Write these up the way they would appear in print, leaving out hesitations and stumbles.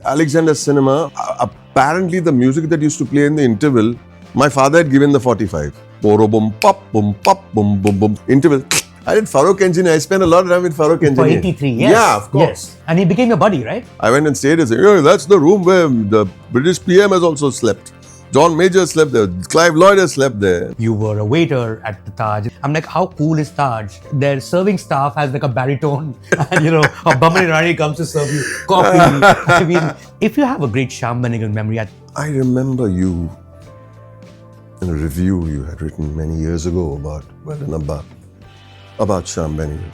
Alexandra Cinema, apparently the music that used to play in the interval, my father had given the 45. Poro boom pop boom pop boom boom boom interval. I did Farokh Engineer. I spent a lot of time with Farokh Engineer. For 83, yes. Yeah, of course. Yes. And he became your buddy, right? I went and stayed and said, that's the room where the British PM has also slept. John Major slept there. Clive Lloyd has slept there. You were a waiter at the Taj. I'm like, how cool is Taj? Their serving staff has like a baritone and a Boman Irani comes to serve you coffee. I mean, if you have a great Shyam Benegal memory. I remember you in a review you had written many years ago about Shyam Benegal.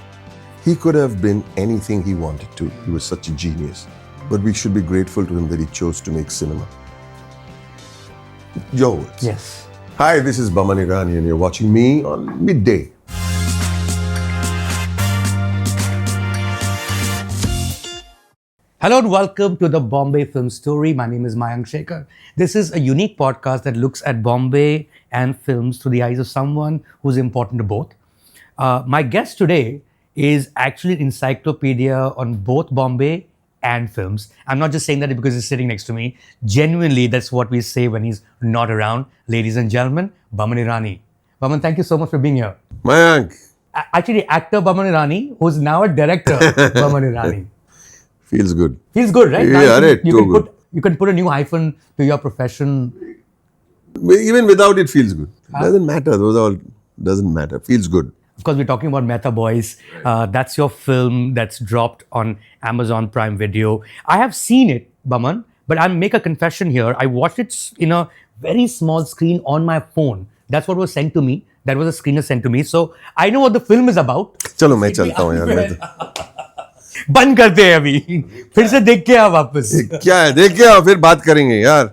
He could have been anything he wanted to. He was such a genius. But we should be grateful to him that he chose to make cinema. Your words. Yes. Hi, this is Boman Irani and you're watching me on Midday. Hello and welcome to the Bombay Film Story. My name is Mayank, Shekhar. This is a unique podcast that looks at Bombay and films through the eyes of someone who's important to both. My guest today is actually an encyclopedia on both Bombay and films. I'm not just saying that because he's sitting next to me. Genuinely, that's what we say when he's not around. Ladies and gentlemen, Boman Irani. Boman, thank you so much for being here. Mayank. Actually, actor Boman Irani, who's now a director Boman Irani. Feels good. Feels good, right? Yeah, You can put a new hyphen to your profession. Even without it feels good. Doesn't matter. Those all doesn't matter. Feels good. Of course, we're talking about Mehta Boys. That's your film that's dropped on Amazon Prime Video. I have seen it, Boman, but I'll make a confession here. I watched it in a very small screen on my phone. That's what was sent to me. That was a screener sent to me. So I know what the film is about. चलो मैं चलता हूँ यार. बंद करते हैं अभी. फिर से देख के आ वापस. क्या है? देख के आओ फिर बात करेंगे यार.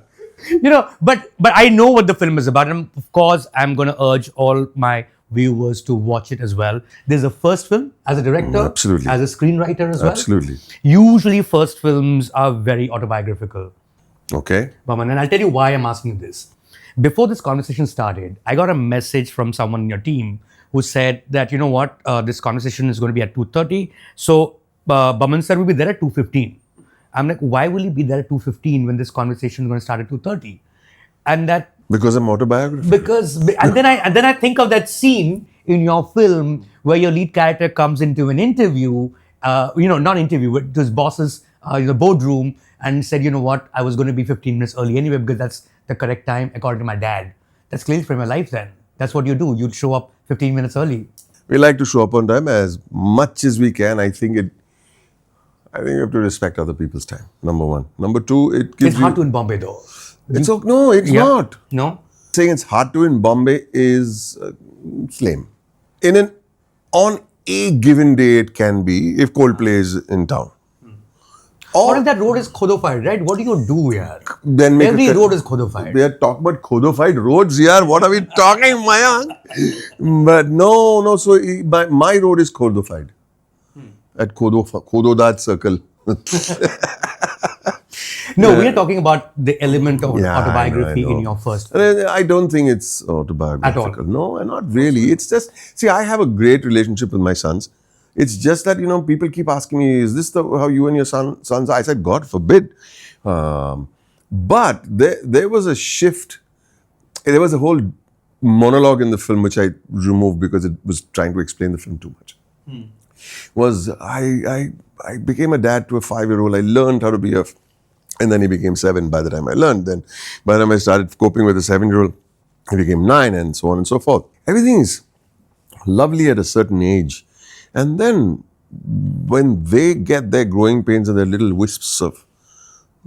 But I know what the film is about, and of course, I'm going to urge all my viewers to watch it as well. This is a first film as a director, Absolutely. as a screenwriter as well. Absolutely. Usually, first films are very autobiographical. Okay. Boman, and I'll tell you why I'm asking this. Before this conversation started, I got a message from someone in your team who said that, you know what, this conversation is going to be at 2:30. So, Boman sir will be there at 2:15. I'm like, why will he be there at 2:15 when this conversation is going to start at 2:30? And that because I'm autobiographical. And then I think of that scene in your film where your lead character comes into an interview, not interview, but to his boss's boardroom and said, you know what, I was going to be 15 minutes early anyway because that's the correct time according to my dad. That's clearly from your life then. That's what you do. You'd show up 15 minutes early. We like to show up on time as much as we can. I think you have to respect other people's time. Number one. Number two, It's hard to in Bombay though. It's not. No? Saying it's hard to in Bombay is lame. On a given day, it can be if Coldplay is in town. Or if that road is codified, right? What do you do here? Then Every road is codified. We are talking about codified roads here. What are we talking, Mayank? But no. So my road is codified at Kododat Circle. No, we are talking about the element of autobiography in your first film. I don't think it's autobiographical. At all? No, not really. It's just, I have a great relationship with my sons. It's just that, people keep asking me, is this how you and your sons are? I said, God forbid. But there was a shift. There was a whole monologue in the film which I removed because it was trying to explain the film too much. I became a dad to a 5-year-old. I learned how to be and then he became 7 by the time I learned. Then by the time I started coping with a 7-year-old, he became 9 and so on and so forth. Everything is lovely at a certain age. And then when they get their growing pains and their little wisps of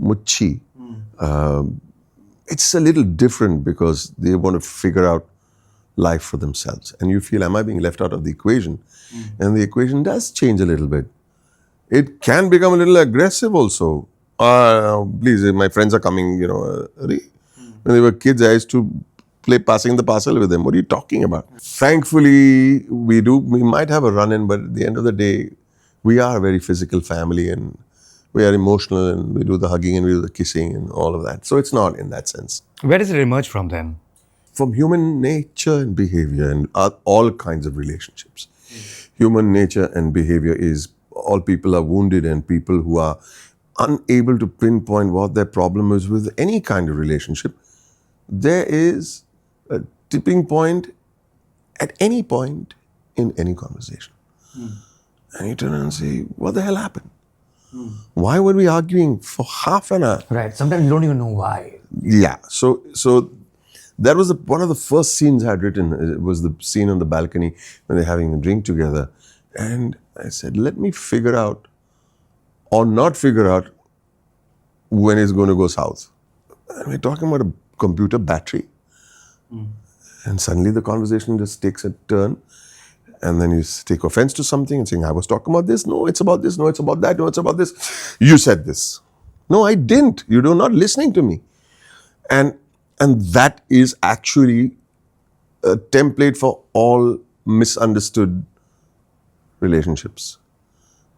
muchi, it's a little different because they want to figure out life for themselves. And you feel, am I being left out of the equation? And the equation does change a little bit. It can become a little aggressive also. Please, my friends are coming, when they were kids, I used to play passing the parcel with them. What are you talking about? Thankfully, we might have a run-in, but at the end of the day, we are a very physical family and we are emotional and we do the hugging and we do the kissing and all of that. So it's not in that sense. Where does it emerge from then? From human nature and behavior and all kinds of relationships. Human nature and behavior is all people are wounded and people who are unable to pinpoint what their problem is with any kind of relationship, there is a tipping point at any point in any conversation. And you turn around and say, what the hell happened? Why were we arguing for half an hour? Right. Sometimes you don't even know why. Yeah. So that was one of the first scenes I had written. It was the scene on the balcony when they're having a drink together. And I said, let me figure out or not figure out when it's going to go south. And we're talking about a computer battery. And suddenly the conversation just takes a turn. And then you take offense to something and saying, I was talking about this. No, it's about this. No, it's about that. No, it's about this. You said this. No, I didn't. You're not listening to me. And that is actually a template for all misunderstood relationships.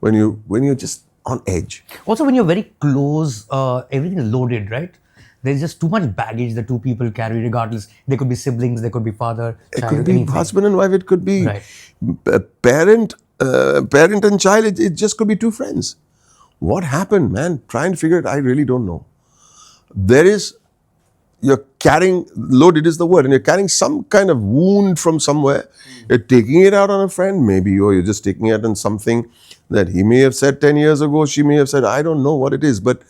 When you're just on edge. Also, when you're very close, everything is loaded, right? There's just too much baggage the two people carry, regardless. They could be siblings, they could be father, It child, could be anything. husband and wife. It could be Right. parent and child. It just could be two friends. What happened, man? Try and figure it. I really don't know. You're carrying, loaded is the word, and you're carrying some kind of wound from somewhere. You're taking it out on a friend, maybe, or you're just taking it on something that he may have said 10 years ago, she may have said, I don't know what it is, but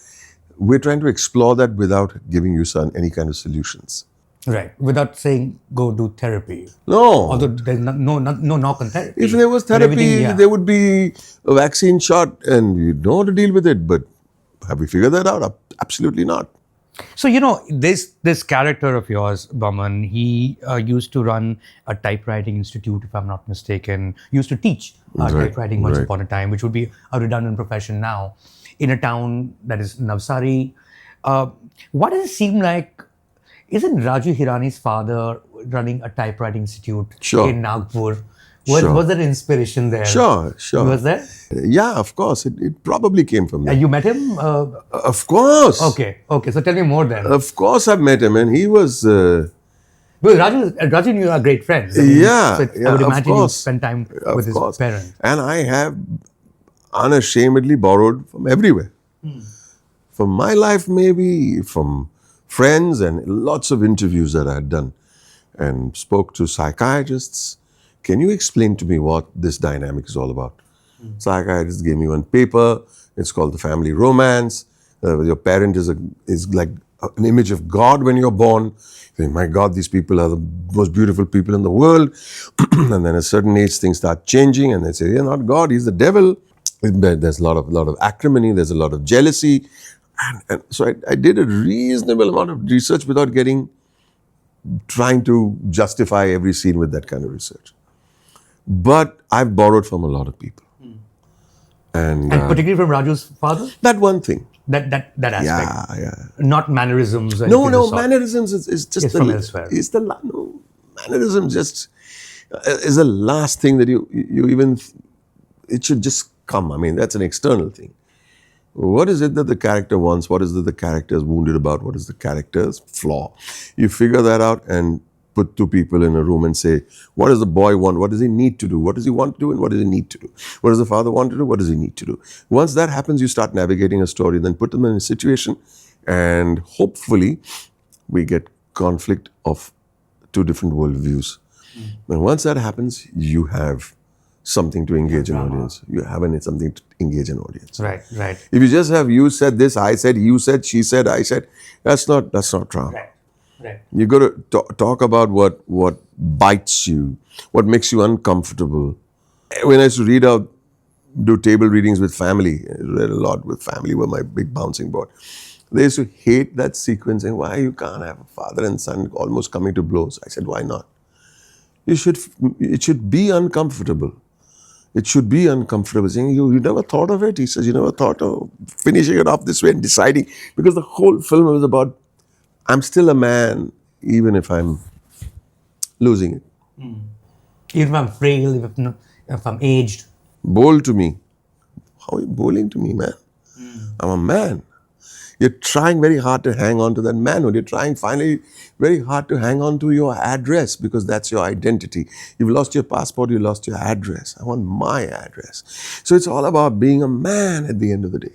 we're trying to explore that without giving you any kind of solutions. Right. Without saying, go do therapy. No. Although there's no knock on therapy. If there was But everything, therapy, yeah. there would be a vaccine shot and you know how to deal with it. But have we figured that out? Absolutely not. So, this character of yours, Boman, he used to run a typewriting institute, if I'm not mistaken. Used to teach typewriting once upon a time, which would be a redundant profession now, in a town that is Navsari. What does it seem like? Isn't Raju Hirani's father running a typewriting institute in Nagpur? Was there inspiration there? Sure. Was there? Yeah, of course. It probably came from there. You met him? Of course. Okay. So tell me more then. Of course I've met him, and he was... Because Raju and you are great friends. I would imagine you spend time with his parents. And I have unashamedly borrowed from everywhere. From my life, maybe, from friends, and lots of interviews that I had done, and spoke to psychiatrists. Can you explain to me what this dynamic is all about? Psychiatrist gave me one paper. It's called The Family Romance. Your parent is like an image of God when you're born. You think, my God, these people are the most beautiful people in the world. And then at a certain age, things start changing, and they say, "You're not God, he's the devil." There's a lot of acrimony. There's a lot of jealousy, and so I did a reasonable amount of research without trying to justify every scene with that kind of research. But I've borrowed from a lot of people. And particularly from Raju's father? That one thing. That aspect. Yeah. Not mannerisms. Or No, anything of the sort. mannerisms is just It's from elsewhere. Mannerism just is the last thing that you even, it should just come. I mean, that's an external thing. What is it that the character wants? What is it the character is wounded about? What is the character's flaw? You figure that out and put two people in a room and say, what does the boy want? What does he need to do? What does he want to do and what does he need to do? What does the father want to do? What does he need to do? Once that happens, you start navigating a story, then put them in a situation, and hopefully we get conflict of two different worldviews. And once that happens, you have something to engage an audience. You have something to engage an audience. Right. If you just have you said this, I said, you said, she said, I said, that's not drama. Right. You got to talk about what bites you, what makes you uncomfortable. When I used to do table readings with family, I read a lot with family, were my big bouncing board. They used to hate that sequence and why you can't have a father and son almost coming to blows. I said, why not? It should be uncomfortable. It should be uncomfortable. Saying, you never thought of it? He says, you never thought of finishing it off this way and deciding. Because the whole film was about, I'm still a man, even if I'm losing it. Even if I'm frail, if I'm aged. Bowl to me. How are you bowling to me, man? I'm a man. You're trying very hard to hang on to that manhood. You're trying finally very hard to hang on to your address because that's your identity. You've lost your passport, you lost your address. I want my address. So it's all about being a man at the end of the day.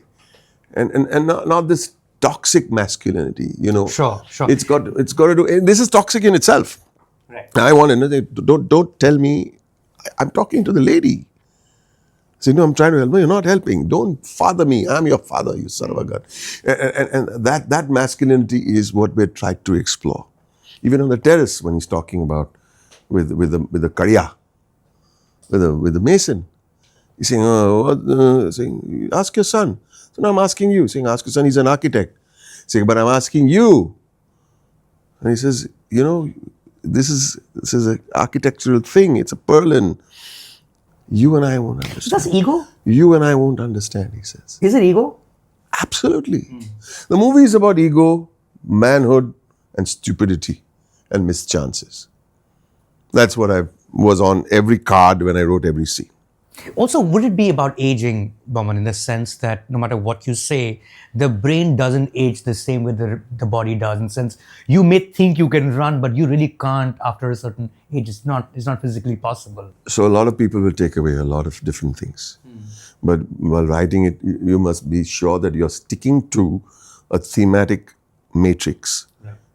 and not this toxic masculinity, you know. Sure. It's got to do. And this is toxic in itself. Right. I want to know. Don't tell me. I'm talking to the lady. Say, no, I'm trying to help. No, you're not helping. Don't father me. I'm your father, you son of a gun. And that masculinity is what we're trying to explore. Even on the terrace, when he's talking about with the kariya, with the mason, he's saying, ask your son. So now I'm asking you. Saying, ask your son. He's an architect. Saying, but I'm asking you. And he says, you know, this is an architectural thing. It's a purlin. You and I won't understand. That's ego? You and I won't understand, he says. Is it ego? Absolutely. The movie is about ego, manhood, and stupidity and mischances. That's what I was on every card when I wrote every scene. Also, would it be about aging, Boman, in the sense that no matter what you say, the brain doesn't age the same way the body does? In the sense, you may think you can run, but you really can't after a certain age. It's not physically possible. So a lot of people will take away a lot of different things. But while writing it, you must be sure that you're sticking to a thematic matrix,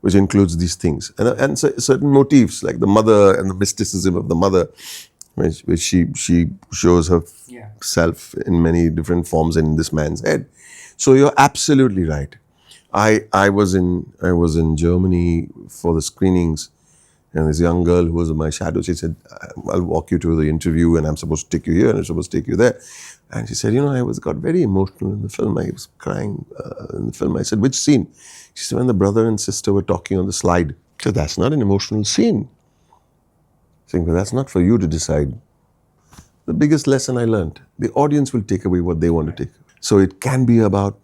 which includes these things. And certain motifs, like the mother and the mysticism of the mother, which she shows herself in many different forms in this man's head. So you're absolutely right. I was in Germany for the screenings, and this young girl who was my shadow, she said, I'll walk you to the interview and I'm supposed to take you here and I'm supposed to take you there. And she said, you know, I got very emotional in the film. I was crying in the film. I said, which scene? She said, when the brother and sister were talking on the slide. I said, that's not an emotional scene. Saying, but that's not for you to decide. The biggest lesson I learned, the audience will take away what they want to take. So it can be about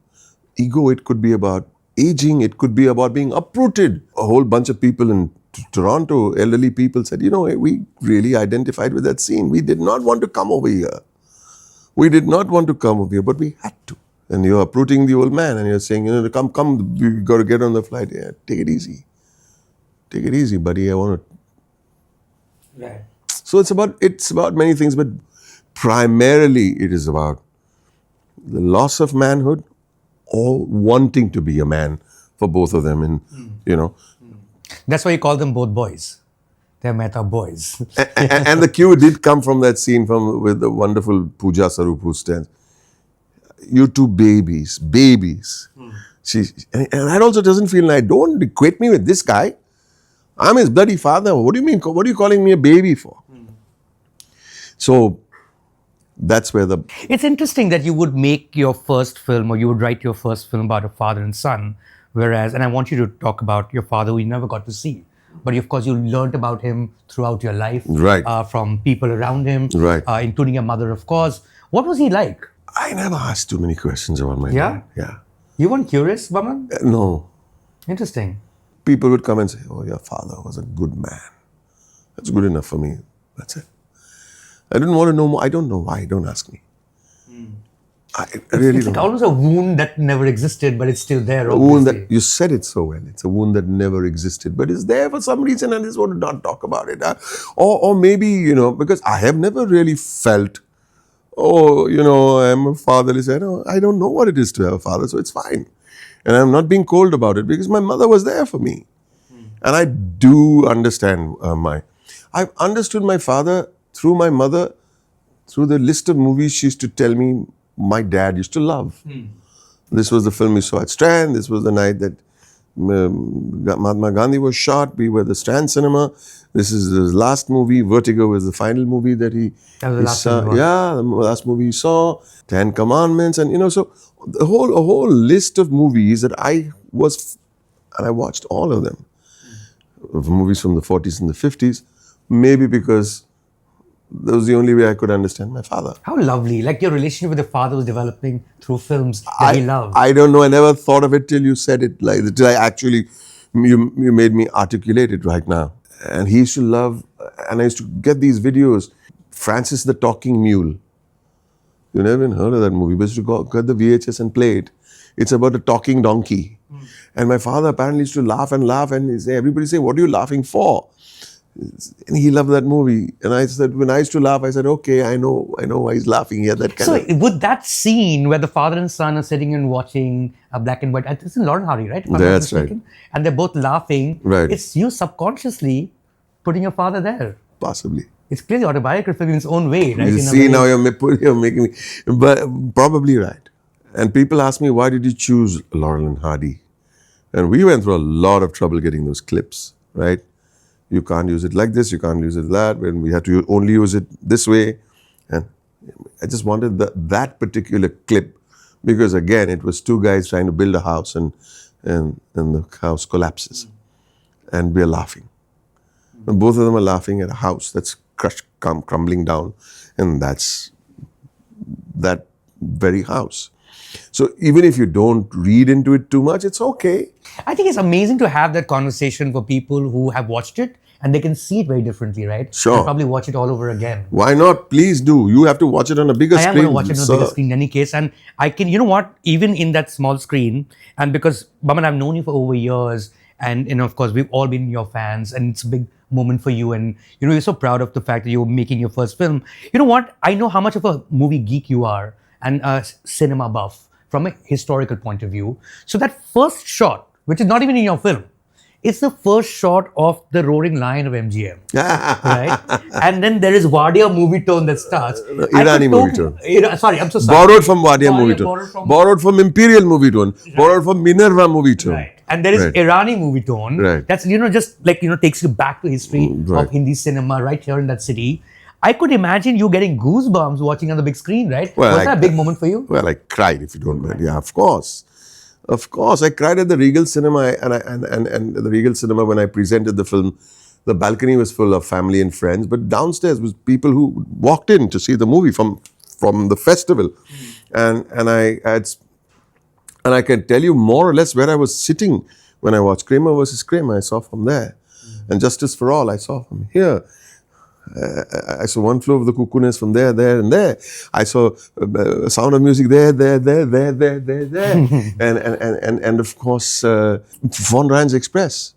ego, it could be about aging, it could be about being uprooted. A whole bunch of people in Toronto, elderly people said, you know, we really identified with that scene. We did not want to come over here. We did not want to come over here, but we had to. And you're uprooting the old man and you're saying, you know, come, you got to get on the flight. Yeah, take it easy. Take it easy, buddy. I want to. Right. So it's about many things, but primarily it is about the loss of manhood or wanting to be a man for both of them. And, you know. That's why you call them both boys. They're Mehta boys. And the cue did come from that scene with the wonderful Pooja Sarup who stands. You two babies. And that also doesn't feel nice. Don't equate me with this guy. I'm his bloody father. What do you mean? What are you calling me a baby for? So that's where the... It's interesting that you would make your first film or you would write your first film about a father and son, whereas, and I want you to talk about your father who you never got to see. But of course, you learned about him throughout your life. Right. From people around him. Right. Including your mother, of course. What was he like? I never asked too many questions about my dad. Yeah. You weren't curious, Boman? No. Interesting. People would come and say, oh, your father was a good man. That's good enough for me. That's it. I didn't want to know more. I don't know why. Don't ask me. I really It's don't. like almost a wound that never existed, but it's still there. A wound that, you said it so well. It's a wound that never existed, but it's there for some reason and I just want to not talk about it. Or maybe, you know, because I have never really felt, oh, you know, I'm a fatherless. I don't know what it is to have a father, so it's fine. And I'm not being cold about it because my mother was there for me. And I do understand I've understood my father through my mother, through the list of movies she used to tell me my dad used to love. This was the film we saw at Strand. This was the night that Mahatma Gandhi was shot. We were at the Strand Cinema. This is his last movie. Vertigo was the final movie that he saw. Yeah, the last movie he saw. 10 Commandments. And, you know, so a whole list of movies that I watched all of them. Of movies from the 40s and the 50s. Maybe because that was the only way I could understand my father. How lovely. Like your relationship with your father was developing through films that he loved. I don't know. I never thought of it till you said it. Till I actually, you made me articulate it right now. And he used to love, and I used to get these videos. Francis the Talking Mule. You never even heard of that movie. But I used to get the VHS and play it. It's about a talking donkey. And my father apparently used to laugh and everybody say, what are you laughing for? And he loved that movie. And I said, when I used to laugh, I said, okay, I know why he's laughing here. That kind So of. would that scene where the father and son are sitting and watching a black and white, it's in Lauren Hardy, right? If I'm not That's right. mistaken, and they're both laughing. Right. It's you subconsciously putting your father there. Possibly. It's clearly autobiographical in its own way, right? You In a see, way- now you're making me, but probably right. And people ask me, why did you choose Laurel and Hardy? And we went through a lot of trouble getting those clips, right? You can't use it like this, you can't use it that, when we had to only use it this way. And I just wanted that particular clip because, again, it was two guys trying to build a house and the house collapses. And we're laughing. And both of them are laughing at a house that's crushed, crumbling down. And that's that very house. So even if you don't read into it too much, it's okay. I think it's amazing to have that conversation for people who have watched it and they can see it very differently, right? Sure. They'll probably watch it all over again. Why not? Please do. You have to watch it on a bigger I am screen. going to watch it on a bigger screen in any case. And I can, you know what, even in that small screen, and because, Boman, I've known you for over years, and of course, we've all been your fans, and it's a big moment for you. And, you're so proud of the fact that you're making your first film. You know what? I know how much of a movie geek you are and a cinema buff from a historical point of view. So that first shot, which is not even in your film, it's the first shot of the roaring lion of MGM, right? And then there is Wadia movie tone that starts. Irani movie tone. Sorry, I'm so sorry. Borrowed from Wadia movie tone. Borrowed from Imperial movie tone. Right. Borrowed from Minerva movie tone. Right. And there is Irani movie tone. Right. That's, just like, takes you back to history of Hindi cinema right here in that city. I could imagine you getting goosebumps watching on the big screen, right? Well, Was that a big moment for you? Well, I cried, if you don't mind. Yeah, of course. Of course. I cried at the Regal Cinema and the Regal Cinema when I presented the film. The balcony was full of family and friends, but downstairs was people who walked in to see the movie from the festival. And I can tell you more or less where I was sitting when I watched Kramer versus Kramer. I saw from there. And Justice for All, I saw from here. I saw One Flew Over the Cuckoo Nest from there, and there. I saw Sound of Music there. and of course, Von Ryan's Express.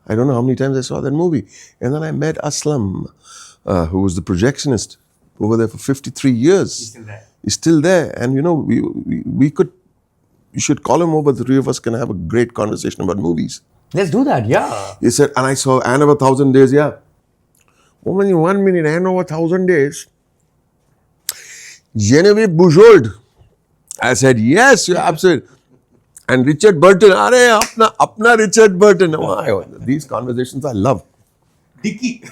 I don't know how many times I saw that movie. And then I met Aslam, who was the projectionist over there for 53 years. He's still there. He's still there. And you should call him over. The three of us can have a great conversation about movies. Let's do that, yeah. He said, and I saw Anne of 1,000 Days, yeah. Woman, in 1 minute, Anne of 1,000 Days. Genevieve Bujold. I said, yes, you're absolutely. And Richard Burton, apna Richard Burton. These conversations I love. Dicky.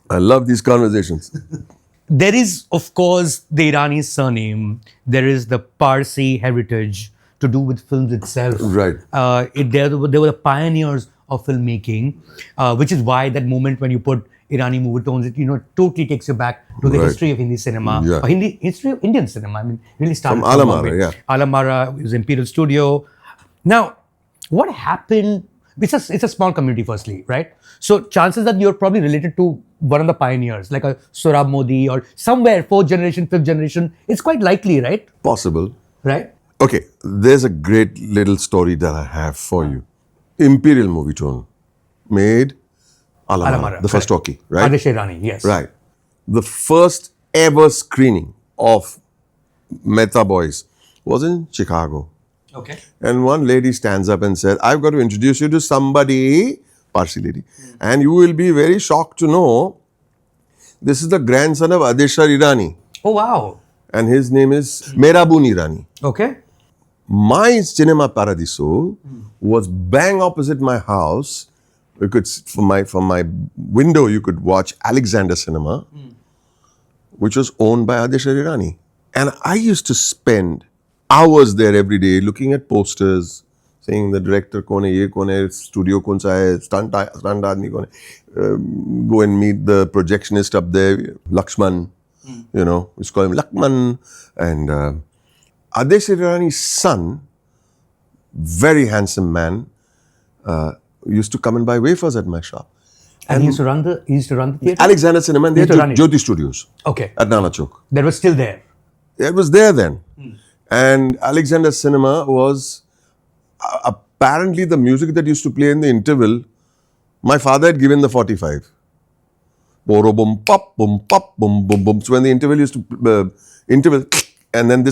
I love these conversations. There is, of course, the Irani surname. There is the Parsi heritage to do with films itself. Right. They were the pioneers of filmmaking, which is why that moment when you put Irani movie tones, it totally takes you back to the history of Hindi cinema, or history of Indian cinema. I mean, really started from Alamara, Alamara was Imperial Studio. Now, what happened? It's a small community, firstly, right? So chances that you're probably related to one of the pioneers, like a Surab Modi or somewhere, 4th generation, 5th generation. It's quite likely, right? Possible. Right? Okay, there's a great little story that I have for you. Imperial movie tone made Alamara, the first talkie, right? Adesh Irani, yes. Right. The first ever screening of Mehta Boys was in Chicago. Okay. And one lady stands up and said, I've got to introduce you to somebody, Parsi lady, and you will be very shocked to know this is the grandson of Adeshar Irani. Oh, wow. And his name is Boman Irani. Okay. My Cinema Paradiso was bang opposite my house. You could, from my window, you could watch Alexandra Cinema, which was owned by Adeshar Irani. And I used to spend hours there every day looking at posters, saying the director kone, ye kone, studio kaun sa hai, stunt aadmi kone. Go and meet the projectionist up there, Lakshman. We used to call him Lakman. And Adeshar Irani's son, very handsome man, used to come and buy wafers at my shop. And he used to run the theatre? Alexander Cinema, and they had Jyoti Studios. Okay. At Nana Chowk. That was still there. It was there then. And Alexander Cinema was apparently the music that used to play in the interval My father had given the 45. Boro boom pop boom pop boom boom boom. So when the interval used to interval, and then they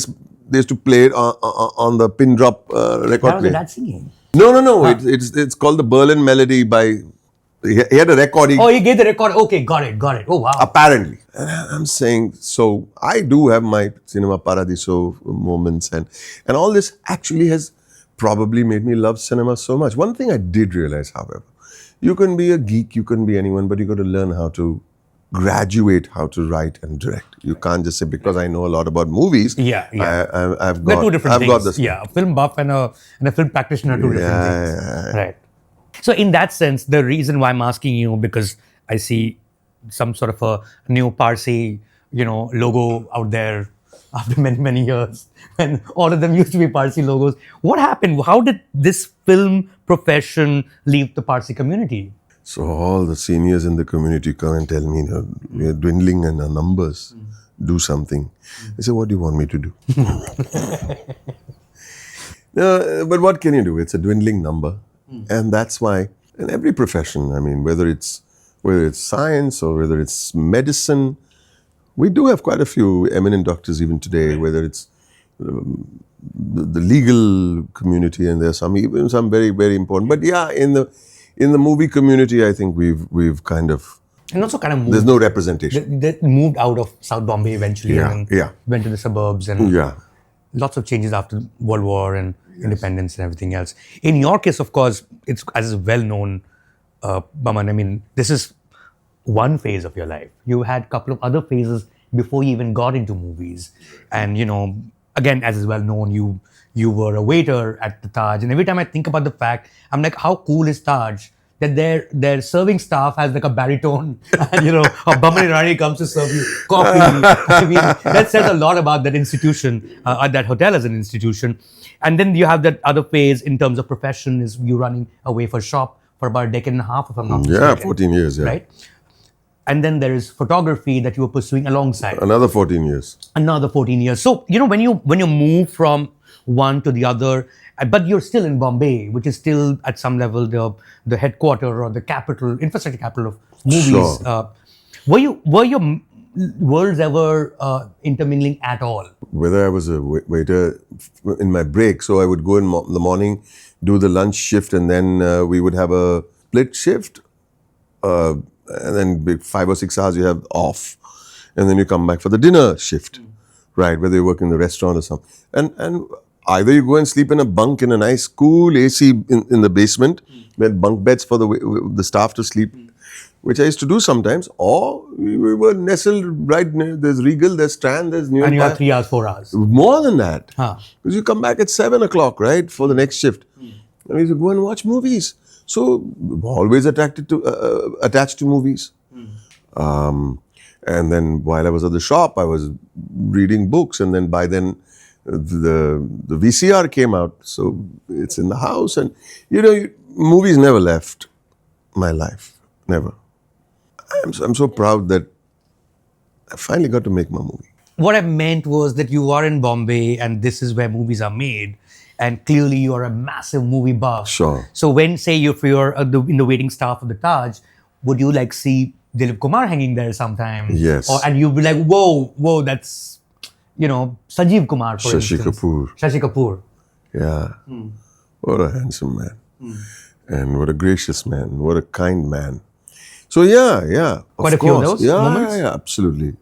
used to play it on the pin drop record That was your player. dad singing. No. It's called the Berlin Melody by. He had a record. Oh, he gave the record. Okay, got it. Oh, wow. Apparently, and I'm saying, so I do have my cinema paradiso moments, and all this actually has probably made me love cinema so much. One thing I did realize, however, you can be a geek, you can be anyone, but you got to learn how to graduate, how to write and direct. You can't just say because I know a lot about movies. Yeah. I've They're got. two different I've things. got this. Yeah, a film buff and a film practitioner are two different things. Yeah. Right. So in that sense, the reason why I'm asking you, because I see some sort of a new Parsi, logo out there after many years, and all of them used to be Parsi logos. What happened? How did this film profession leave the Parsi community? So all the seniors in the community come and tell me, we are dwindling in our numbers. Do something. I say, what do you want me to do? No, but what can you do? It's a dwindling number. And that's why in every profession, I mean, whether it's science or whether it's medicine, we do have quite a few eminent doctors even today, whether it's the legal community, and there's even some very, very important. But yeah, in the movie community, I think we've kind of, And also kind of moved. there's no representation. They moved out of South Bombay eventually, and Yeah. went to the suburbs, and Yeah. lots of changes after World War and independence and everything else. In your case, of course, it's as well known, Boman. I mean, this is one phase of your life. You had a couple of other phases before you even got into movies, and again, as is well known, you were a waiter at the Taj, and every time I think about the fact, I'm like, how cool is Taj? That their serving staff has like a baritone, and or Boman Irani comes to serve you coffee. I mean, that says a lot about that institution, that hotel as an institution. And then you have that other phase in terms of profession, is you running a wafer shop for about a decade and a half, if I'm not mistaken. Yeah, 14 years, yeah. Right? And then there is photography that you were pursuing alongside. Another 14 years. Another 14 years. So, when you move from one to the other, but you're still in Bombay, which is still at some level the headquarter or the capital, infrastructure capital of movies. Sure. Were your worlds ever intermingling at all? Whether I was a waiter in my break, so I would go in the morning, do the lunch shift, and then we would have a split shift, and then 5 or 6 hours you have off, and then you come back for the dinner shift, right? Whether you work in the restaurant or something, and either you go and sleep in a bunk in a nice cool AC in the basement, with bunk beds for the staff to sleep, which I used to do sometimes, or we were nestled right near, there's Regal, there's Strand, there's New York. And you have 3 hours, 4 hours. More than that. Huh. Because you come back at 7 o'clock, right, for the next shift. And we used to go and watch movies. So, always attached to movies. And then while I was at the shop, I was reading books. And then by then, the VCR came out. So, it's in the house. And, movies never left my life. Never. I'm so proud that I finally got to make my movie. What I meant was that you are in Bombay and this is where movies are made. And clearly you are a massive movie buff. Sure. So when, say, if you're in the waiting staff of the Taj, would you see Dilip Kumar hanging there sometime? Yes. And you'd be like, whoa, that's, Sanjeev Kumar, for Shashi instance. Kapoor. Shashi Kapoor. Yeah. What a handsome man. And what a gracious man. What a kind man. So yeah. Quite a few of those moments? Yeah, absolutely.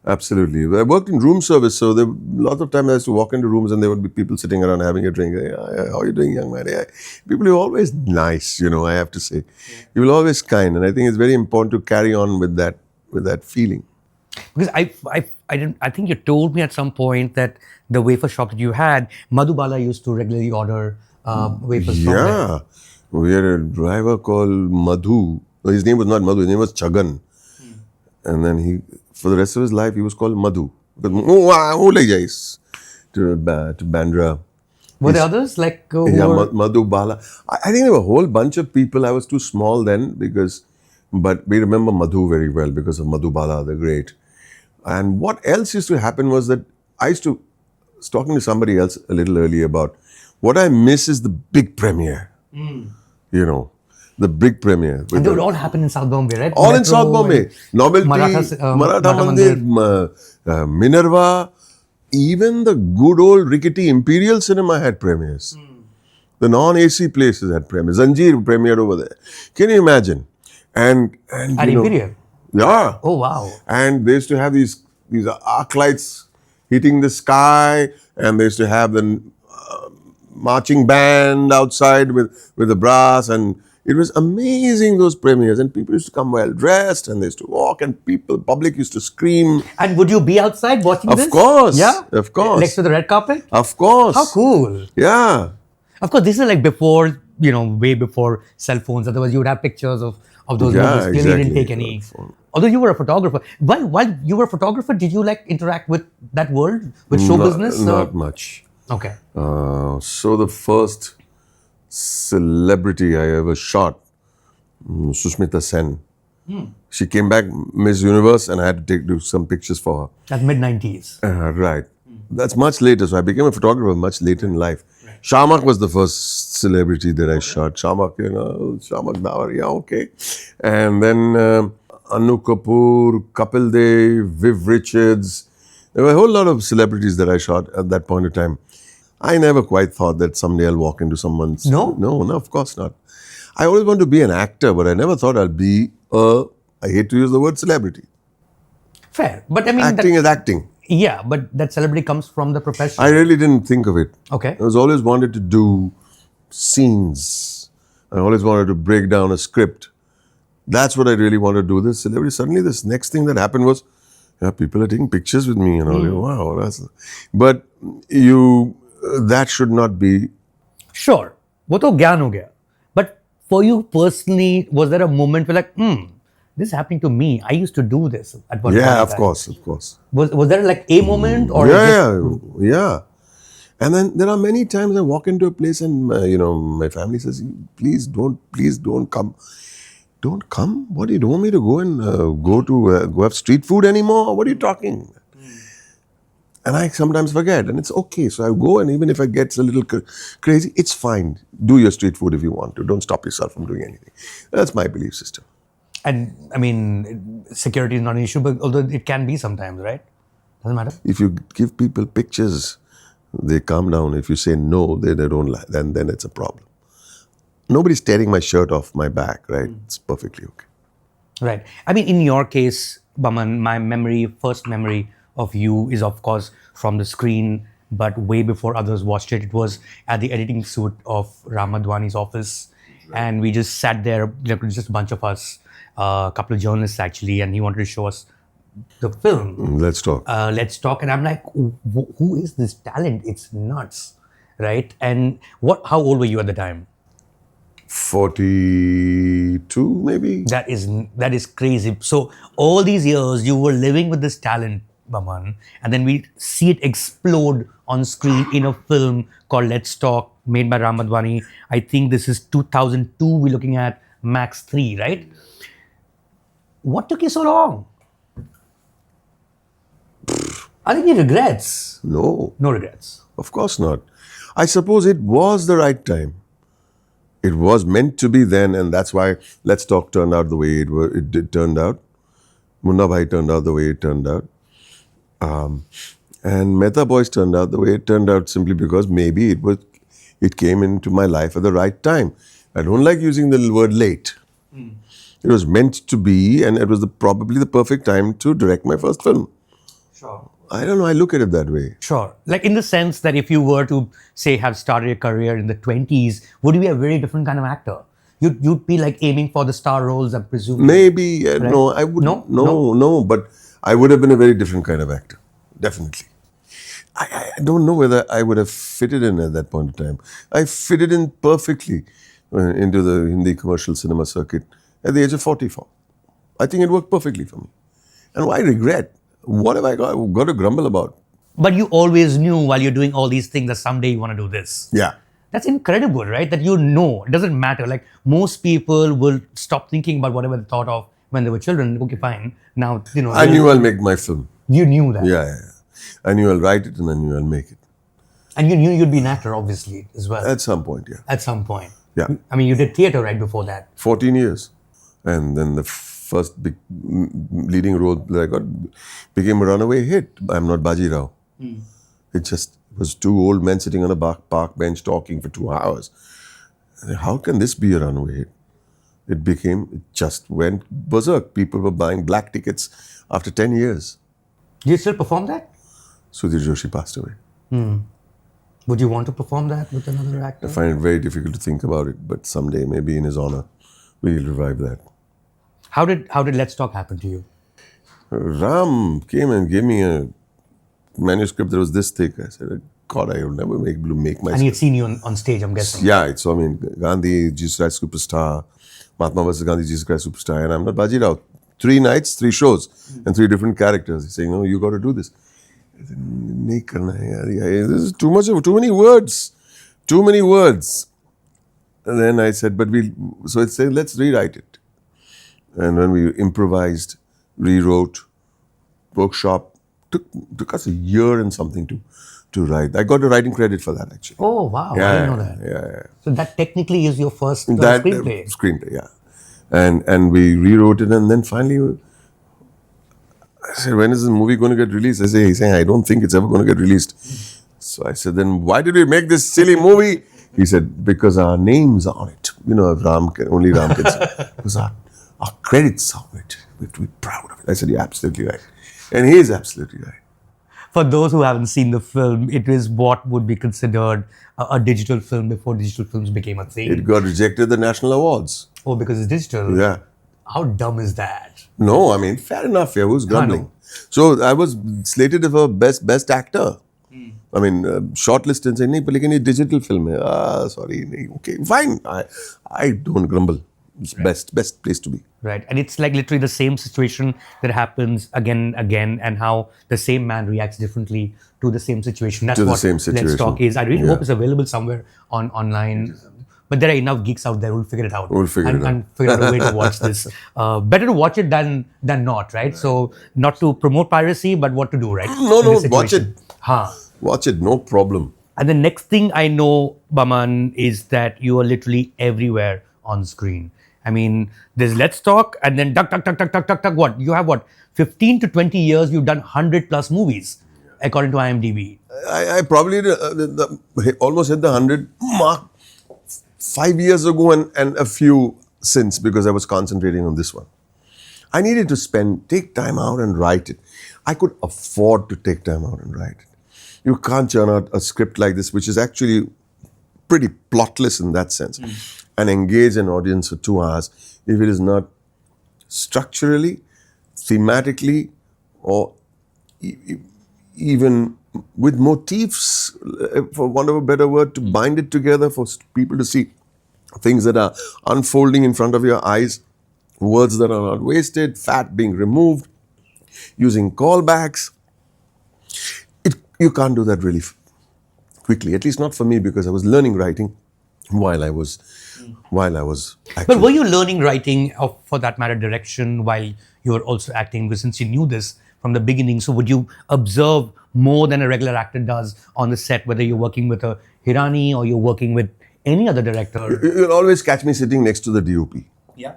Absolutely. I worked in room service, so there lots of times I used to walk into rooms and there would be people sitting around having a drink. Yeah, how are you doing, young man? Yeah. People are always nice, I have to say. People are always kind, and I think it's very important to carry on with that feeling. Because I think you told me at some point that the wafer shop that you had, Madhubala used to regularly order wafers from there. Yeah. We had a driver called Madhu. No, his name was not Madhu, his name was Chagan. And then for the rest of his life, he was called Madhu. Because, to Bandra. Were there others? Madhu Bala. I think there were a whole bunch of people. I was too small then but we remember Madhu very well because of Madhu Bala, the great. And what else used to happen was that I was talking to somebody else a little earlier about what I miss is the big premiere. the big premiere. And they would all happen in South Bombay, right? All in Metro South Bombay. and Novelty, Maratha Maratha Mandir, Minerva, even the good old rickety Imperial Cinema had premieres. The non-AC places had premieres. Zanjeer premiered over there. Can you imagine? And At you know, Imperial. yeah. Oh, wow. And they used to have these arc lights hitting the sky, and they used to have the marching band outside with the brass, and it was amazing, those premieres. And people used to come well dressed, and they used to walk, and public used to scream. And would you be outside watching this? Of course. Yeah? Of course. Next to the red carpet? Of course. How cool. Yeah. Of course, this is like before, way before cell phones. Otherwise, you would have pictures of those Yeah, movies. Clearly, you didn't exactly. take any. Although you were a photographer. While you were a photographer, did you like interact with that world, with show business? Not much. Okay. So the first celebrity I ever shot, Sushmita Sen. She came back Miss Universe, and I had to do some pictures for her. At mid-90s. Right. That's much later. So I became a photographer much later in life. Right. Shamak was the first celebrity that I shot. Shamak, Shamak Dawar, yeah, okay. And then Anu Kapoor, Kapil Dev, Viv Richards. There were a whole lot of celebrities that I shot at that point of time. I never quite thought that someday I'll walk into someone's... No? No, of course not. I always wanted to be an actor, but I never thought I'll be I hate to use the word celebrity. Fair. But I mean... Acting is acting. Yeah, but that celebrity comes from the profession. I really didn't think of it. Okay. I was always wanted to do scenes. I always wanted to break down a script. That's what I really wanted to do. This celebrity, suddenly this next thing that happened was, people are taking pictures with me and all. Wow, but that should not be. Sure. वो तो ज्ञान हो गया. But for you personally, was there a moment where like, this is happening to me. I used to do this at one point. Yeah, of course. Was there like a moment or Yeah. And then there are many times I walk into a place and my family says, please don't come. Don't come? What, you don't want me to go and go have street food anymore? What are you talking? And I sometimes forget, and it's okay. So I go, and even if I get a little crazy, it's fine. Do your street food if you want to. Don't stop yourself from doing anything. That's my belief system. And I mean, security is not an issue, but although it can be sometimes, right? Doesn't matter. If you give people pictures, they calm down. If you say no, they don't like, then it's a problem. Nobody's tearing my shirt off my back, right? It's perfectly okay. Right. I mean, in your case, Boman, my first memory of you is, of course, from the screen, but way before others watched it. It was at the editing suite of Ram Madhwani's office. Right. And we just sat there, just a bunch of us, a couple of journalists actually, and he wanted to show us the film. Let's talk. And I'm like, who is this talent? It's nuts, right? And how old were you at the time? 42, maybe. That is crazy. So all these years you were living with this talent, Boman, and then we see it explode on screen in a film called Let's Talk, made by Ram Madhwani. I think this is 2002. We're looking at Max 3, right? What took you so long? Are there any regrets? No. No regrets. Of course not. I suppose it was the right time. It was meant to be then, and that's why Let's Talk turned out the way it did turned out. Munna Bhai turned out the way it turned out. And Mehta Boys turned out the way it turned out simply because maybe it came into my life at the right time. I don't like using the word late. It was meant to be, and it was probably the perfect time to direct my first film. Sure. I don't know, I look at it that way. Sure. Like in the sense that if you were to, say, have started a career in the 20s, would you be a very different kind of actor? You'd be like aiming for the star roles, I presume. Maybe, right? no, I would. No, but I would have been a very different kind of actor. Definitely. I don't know whether I would have fitted in at that point in time. I fitted in perfectly into the Hindi commercial cinema circuit at the age of 44. I think it worked perfectly for me. And why regret? What have I got to grumble about? But you always knew while you're doing all these things that someday you want to do this. Yeah. That's incredible, right? That you know, it doesn't matter. Like most people will stop thinking about whatever they thought of when they were children. Okay, fine. Now, I knew I'll make my film. You knew that. Yeah. I knew I'll write it and I knew I'll make it. And you knew you'd be an actor, obviously, as well. At some point, yeah. At some point. Yeah, I mean, you did theatre right before that. 14 years. And then the first big leading role that I got became a runaway hit. I'm Not Bajirao. It just was two old men sitting on a park bench talking for 2 hours. I said, how can this be a runaway hit? It just went berserk. People were buying black tickets after 10 years. Do you still perform that? Sudhir Joshi passed away. Would you want to perform that with another actor? I find it very difficult to think about it, but someday, maybe in his honor, we'll revive that. How did Let's Talk happen to you? Ram came and gave me a manuscript that was this thick. I said, God, I will never be able to make my. And he had seen you on stage, I'm guessing. Yeah, it's, I mean, Gandhi, Jesus Christ Superstar, Mahatma versus Gandhi, Jesus Christ Superstar, and I'm Not Bajirao. 3 nights, 3 shows, and 3 different characters. He's saying, no, you got to do this. I said, nahi karna hai yaar. This is too many words. Too many words. And then I said, so it's saying, let's rewrite it. And when we improvised, rewrote, workshop, took us a year and something to write. I got a writing credit for that, actually. Oh, wow. I didn't know that. Yeah. So that technically is your first screenplay. Screenplay, yeah. And we rewrote it, and then finally, I said, when is this movie going to get released? He's saying, I don't think it's ever going to get released. So I said, then why did we make this silly movie? He said, because our names are on it. You know, only Ram can say. Because our credits are on it. We have to be proud of it. I said, you're absolutely right. And he is absolutely right. For those who haven't seen the film, it is what would be considered a digital film before digital films became a thing. It got rejected at the national awards. Oh, because it's digital? Yeah. How dumb is that? No, I mean, fair enough. Yeah, who's grumbling? So I was slated for best actor. I mean, shortlisted and saying, "Nahi, but lekin ye digital film hai." Sorry, nahi, okay, fine. I don't grumble. It's best place to be. Right, and it's like literally the same situation that happens again and again, and how the same man reacts differently to the same situation. That's To the what same situation. Let's Talk is. I really Yeah. hope it's available somewhere online. But there are enough geeks out there who'll figure it out. We'll figure it out. And figure out a way to watch this. Better to watch it than not, right? So not to promote piracy, but what to do, right? No, in this watch it. situation. Watch it, no problem. And the next thing I know, Boman, is that you are literally everywhere on screen. I mean, there's Let's Talk, and then duck. What? You have what? 15 to 20 years, you've done 100 plus movies, according to IMDb. I probably almost hit the 100 mark 5 years ago and a few since, because I was concentrating on this one. I needed to take time out and write it. I could afford to take time out and write it. You can't churn out a script like this, which is actually pretty plotless in that sense, and engage an audience for 2 hours if it is not structurally, thematically, or even with motifs, for want of a better word, to bind it together for people to see things that are unfolding in front of your eyes, words that are not wasted, fat being removed, using callbacks. You can't do that really quickly, at least not for me, because I was learning writing while I was acting. But were you learning writing, or for that matter, direction, while you were also acting? Because since you knew this from the beginning, so would you observe more than a regular actor does on the set, whether you're working with a Irani or you're working with any other director? You'll always catch me sitting next to the DOP. Yeah.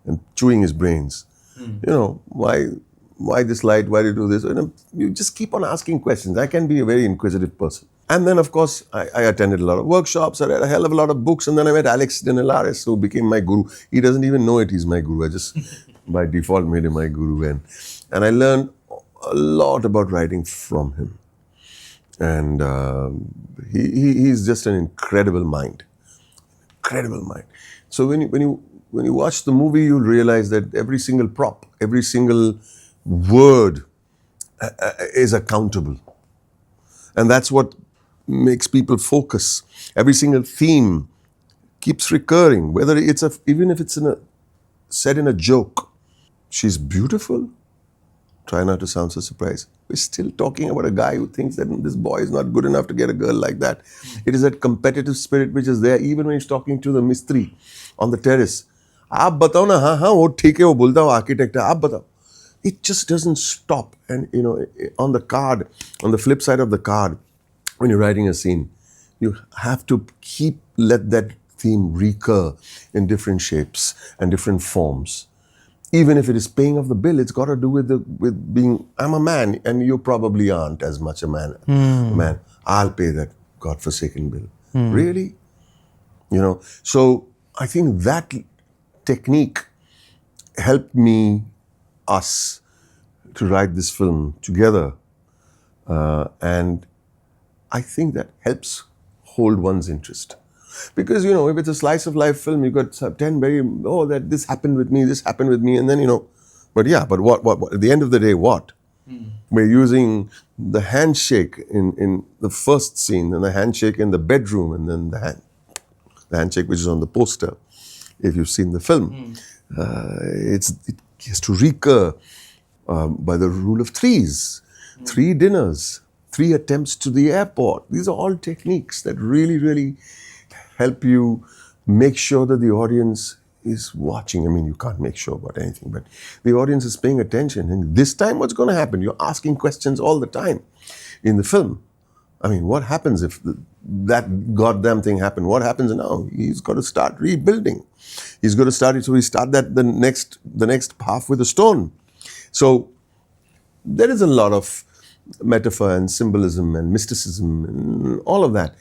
And chewing his brains. You know, why this light? Why do you do this? You just keep on asking questions. I can be a very inquisitive person. And then, of course, I attended a lot of workshops. I read a hell of a lot of books. And then I met Alex Dinelaris, who became my guru. He doesn't even know it. He's my guru. I just, by default, made him my guru. And I learned a lot about writing from him. And he's just an incredible mind. Incredible mind. So when you watch the movie, you'll realize that every single prop, every single word is accountable. And that's what makes people focus. Every single theme keeps recurring, whether it's even if it's said in a joke. She's beautiful. Try not to sound so surprised. We're still talking about a guy who thinks that this boy is not good enough to get a girl like that. It is that competitive spirit which is there even when he's talking to the mistri on the terrace. Aap batao na, haan, wo theek hai, wo bolta hai, architect hai, aap batao. It just doesn't stop. And, you know, on the flip side of the card, when you're writing a scene, you have to let that theme recur in different shapes and different forms. Even if it is paying off the bill, it's got to do with being, I'm a man and you probably aren't as much a man. Man, I'll pay that godforsaken bill. Really? You know, so I think that technique helped us, to write this film together. And I think that helps hold one's interest. Because, you know, if it's a slice of life film, you got 10 that this happened with me, and then, you know, but what at the end of the day, what? We're using the handshake in the first scene, and the handshake in the bedroom, and then the handshake which is on the poster, if you've seen the film. It has to recur by the rule of threes. 3 dinners, 3 attempts to the airport. These are all techniques that really, really help you make sure that the audience is watching. I mean, you can't make sure about anything, but the audience is paying attention. And this time, what's going to happen? You're asking questions all the time in the film. I mean, what happens if that goddamn thing happened? What happens now? He's got to start rebuilding. He's got to start it. So we start that the next half with a stone. So there is a lot of metaphor and symbolism and mysticism and all of that.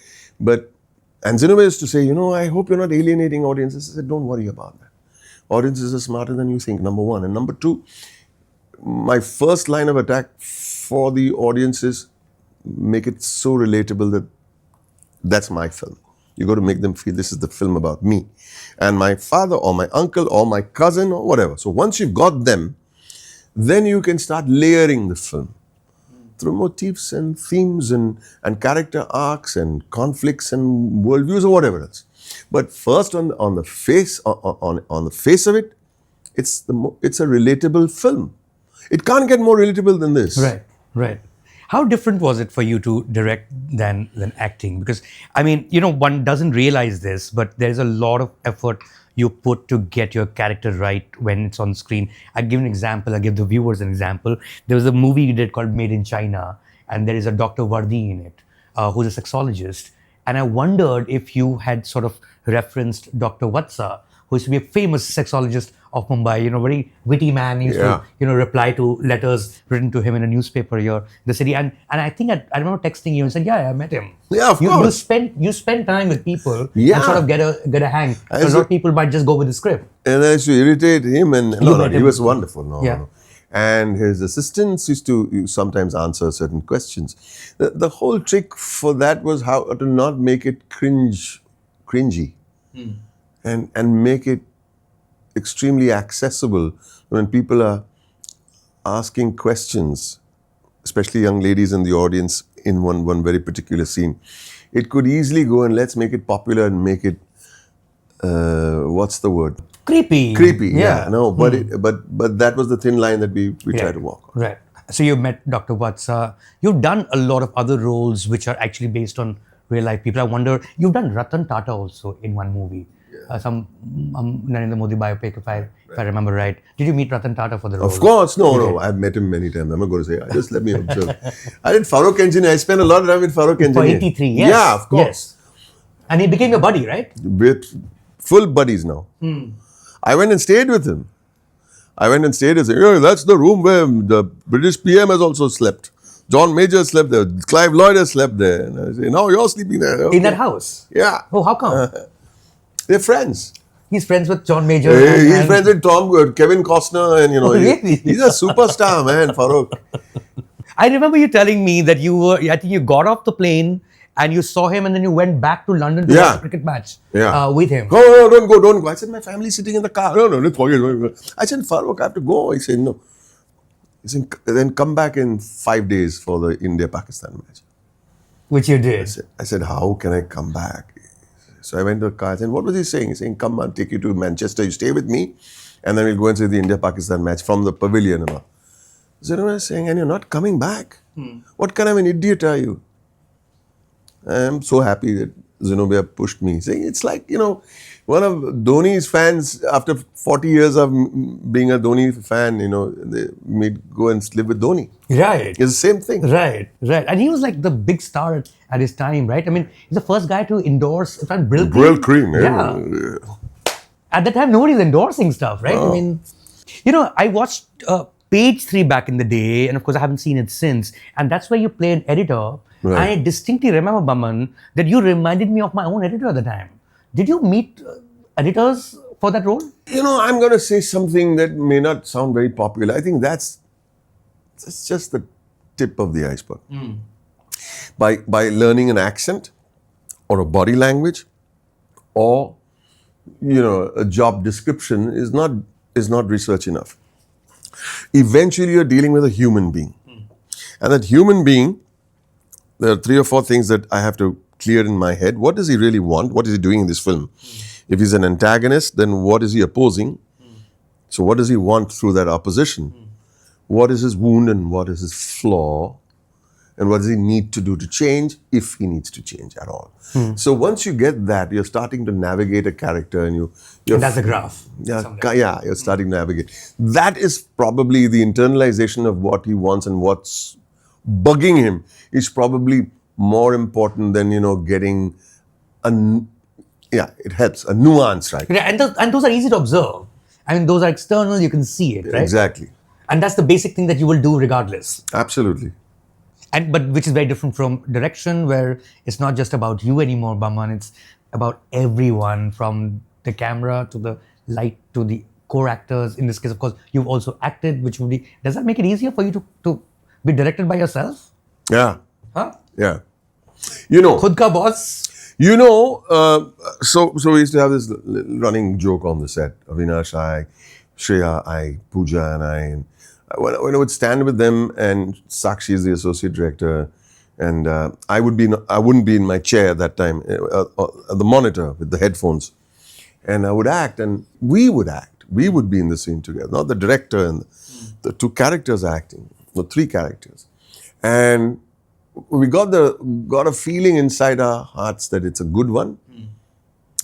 And Cinema used to say, you know, I hope you're not alienating audiences. I said, don't worry about that. Audiences are smarter than you think, number one. And number two, my first line of attack for the audience is make it so relatable that that's my film. You got to make them feel this is the film about me and my father or my uncle or my cousin or whatever. So once you've got them, then you can start layering the film through motifs and themes and character arcs and conflicts and worldviews or whatever else. But first, on the face of it, it's a relatable film. It can't get more relatable than this. Right. How different was it for you to direct than acting? Because, I mean, you know, one doesn't realize this, but there's a lot of effort you put to get your character right when it's on screen. I'll give an example. I'll give the viewers an example. There was a movie you did called Made in China, and there is a Dr. Vardi in it, who's a sexologist. And I wondered if you had sort of referenced Dr. Vatsa, who used to be a famous sexologist of Mumbai, you know, very witty man. He used to, you know, reply to letters written to him in a newspaper here in the city. And I think I remember texting you and said, yeah, I met him. Yeah, of course. You spend time with people and sort of get a hang. A lot of people might just go with the script. And I used to irritate him, and he was wonderful. No. And his assistants used to sometimes answer certain questions. The whole trick for that was how to not make it cringy, and make it extremely accessible when people are asking questions, especially young ladies in the audience in one very particular scene. It could easily go and let's make it popular and make it, what's the word? Creepy. Yeah. No, but that was the thin line that we tried to walk on. Right. So you met Dr. Vatsa. You've done a lot of other roles which are actually based on real life people. I wonder, you've done Ratan Tata also in one movie. Some Narendra Modi biopic, if I remember right. Did you meet Ratan Tata for the role? Of course. No. I've met him many times. I'm not going to say. Just let me observe. I did Farokh Engineer. I spent a lot of time with Farokh Engineer. For 83, yes. Yeah, of course. Yes. And he became your buddy, right? With full buddies now. I went and stayed with him. That's the room where the British PM has also slept. John Major slept there. Clive Lloyd has slept there. And I say, no, you're sleeping there. Okay. In that house? Yeah. Oh, how come? They're friends. He's friends with John Major. He's friends with Kevin Costner, and really? he's a superstar, man, Farokh. I remember you telling me that I think you got off the plane and you saw him and then you went back to London to watch a cricket match with him. No, don't go. I said, my family's sitting in the car. No, let's forget. I said, Farokh, I have to go. He said, no. He said, then come back in 5 days for the India-Pakistan match. Which you did. I said, how can I come back? So I went to the car and said, what was he saying? He's saying, come on, take you to Manchester, you stay with me, and then we'll go and see the India-Pakistan match from the pavilion and all. So I was saying, and you're not coming back? What kind of an idiot are you? I'm so happy that Zenobia pushed me, saying it's like, one of Dhoni's fans, after 40 years of being a Dhoni fan, they may go and live with Dhoni. Right. It's the same thing. Right. And he was like the big star at his time, right? I mean, he's the first guy to endorse Brill Cream. Yeah. At that time, nobody's endorsing stuff, right? Oh. I mean, I watched Page 3 back in the day, and of course, I haven't seen it since. And that's where you play an editor. Right. I distinctly remember, Boman, that you reminded me of my own editor at the time. Did you meet editors for that role? I'm going to say something that may not sound very popular. I think that's just the tip of the iceberg. By learning an accent or a body language or, a job description is not research enough. Eventually, you're dealing with a human being. And that human being, there are 3 or 4 things that I have to clear in my head. What does he really want? What is he doing in this film? If he's an antagonist, then what is he opposing? So what does he want through that opposition? What is his wound and what is his flaw? And what does he need to do to change, if he needs to change at all? So once you get that, you're starting to navigate a character, and And that's a graph. yeah, you're starting to navigate. That is probably the internalization of what he wants, and what's bugging him is probably more important than, getting it helps, a nuance, right? Yeah, and those are easy to observe. I mean, those are external, you can see it, right? Exactly. And that's the basic thing that you will do regardless. Absolutely. But which is very different from direction, where it's not just about you anymore, Boman. It's about everyone, from the camera to the light to the core actors. In this case, of course, you've also acted, which would be. Does that make it easier for you to be directed by yourself? Yeah. Huh? Yeah. Khud ka boss. So we used to have this running joke on the set. Avinash, I, Shreya, I, Pooja, and I. And when I would stand with them, and Sakshi is the associate director, and I wouldn't be in my chair at that time, at the monitor with the headphones, and I would act, and we would act. We would be in the scene together, not the director and the 2 characters acting, the 3 characters, and we got a feeling inside our hearts that it's a good one.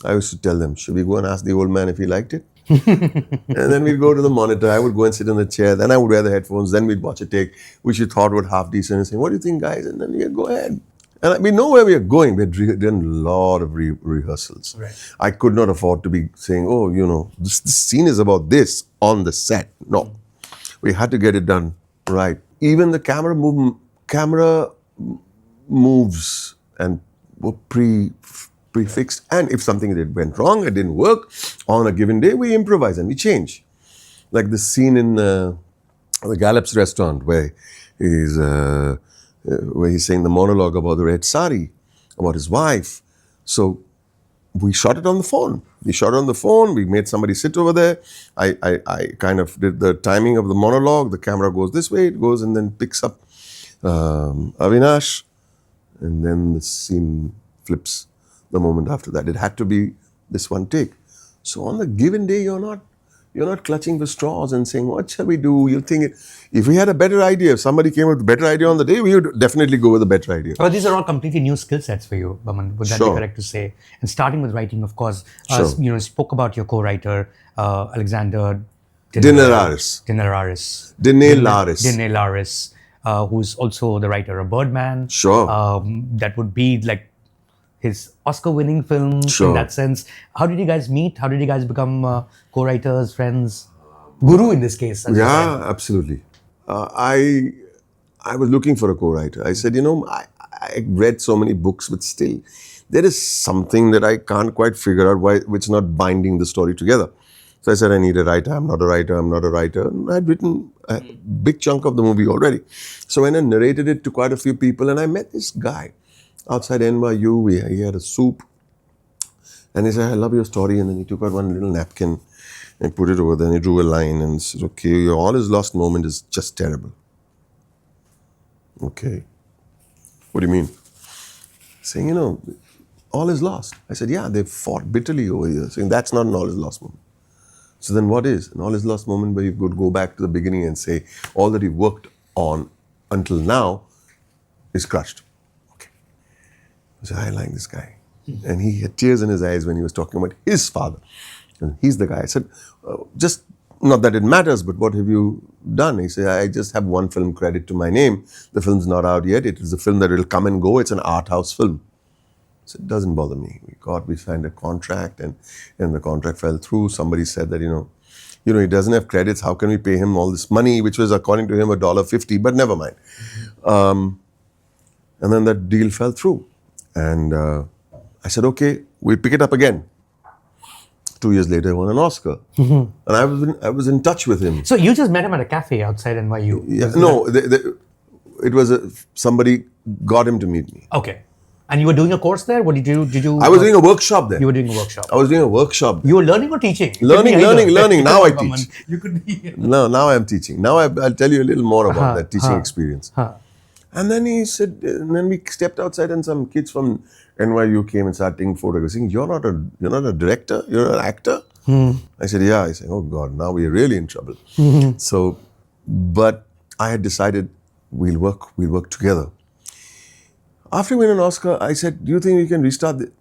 I used to tell them, should we go and ask the old man if he liked it? And then we'd go to the monitor. I would go and sit in the chair. Then I would wear the headphones. Then we'd watch a take, which we thought would half decent, and say, what do you think, guys? And then go ahead. And we know where we are going. We had done a lot of rehearsals. Right. I could not afford to be saying, this scene is about this on the set. No. We had to get it done right. Even the camera moves and were prefixed, and if something went wrong, it didn't work on a given day, we improvise and we change. Like the scene in the Gallup's restaurant where he's saying the monologue about the red sari, about his wife. So we shot it on the phone. We made somebody sit over there. I kind of did the timing of the monologue. The camera goes this way, it goes and then picks up Avinash, and then the scene flips the moment after that. It had to be this one take. So on the given day, you're not clutching the straws and saying, what shall we do? You think if we had a better idea, if somebody came with a better idea on the day, we would definitely go with a better idea. Well, these are all completely new skill sets for you, Boman. Would that be correct to say? And starting with writing, of course, spoke about your co-writer, Alexander Dinelaris. Who's also the writer of Birdman. Sure. That would be like his Oscar-winning film in that sense. How did you guys meet? How did you guys become co-writers, friends? Guru in this case. Yeah, absolutely. I was looking for a co-writer. I said, I read so many books, but still, there is something that I can't quite figure out which is not binding the story together. So I said, I need a writer. I'm not a writer. And I'd written a big chunk of the movie already. So when I narrated it to quite a few people, and I met this guy outside NYU, he had a soup. And he said, I love your story. And then he took out one little napkin and put it over there, and he drew a line and said, okay, your all is lost moment is just terrible. Okay. What do you mean? Saying, all is lost. I said, yeah, they fought bitterly over here. Saying, that's not an all is lost moment. So then what is? An all is lost moment where you could go back to the beginning and say, all that you worked on until now is crushed. Okay. I said, I like this guy. And he had tears in his eyes when he was talking about his father. And he's the guy. I said, just, not that it matters, but what have you done? He said, I just have one film credit to my name. The film's not out yet. It is a film that will come and go. It's an art house film. So it doesn't bother me. We signed a contract and the contract fell through. Somebody said that, he doesn't have credits. How can we pay him all this money, which was according to him $1.50, but never mind. And then that deal fell through. And I said, okay, we'll pick it up again. 2 years later, I won an Oscar. And I was in touch with him. So you just met him at a cafe outside NYU? Yeah, no, it was somebody got him to meet me. Okay. And you were doing a course there? What did you? I was doing a workshop there. You were doing a workshop. I was doing a workshop. You were learning or teaching? Learning. Now I teach. You could be. No, now I'm teaching. Now I'll tell you a little more about that teaching experience. And then he said, and then we stepped outside and some kids from NYU came and started taking photographs. Saying, you're not a director, you're an actor? I said, yeah. I said, oh God, now we're really in trouble. So, but I had decided we'll work together. After we win an Oscar, I said, do you think we can restart it?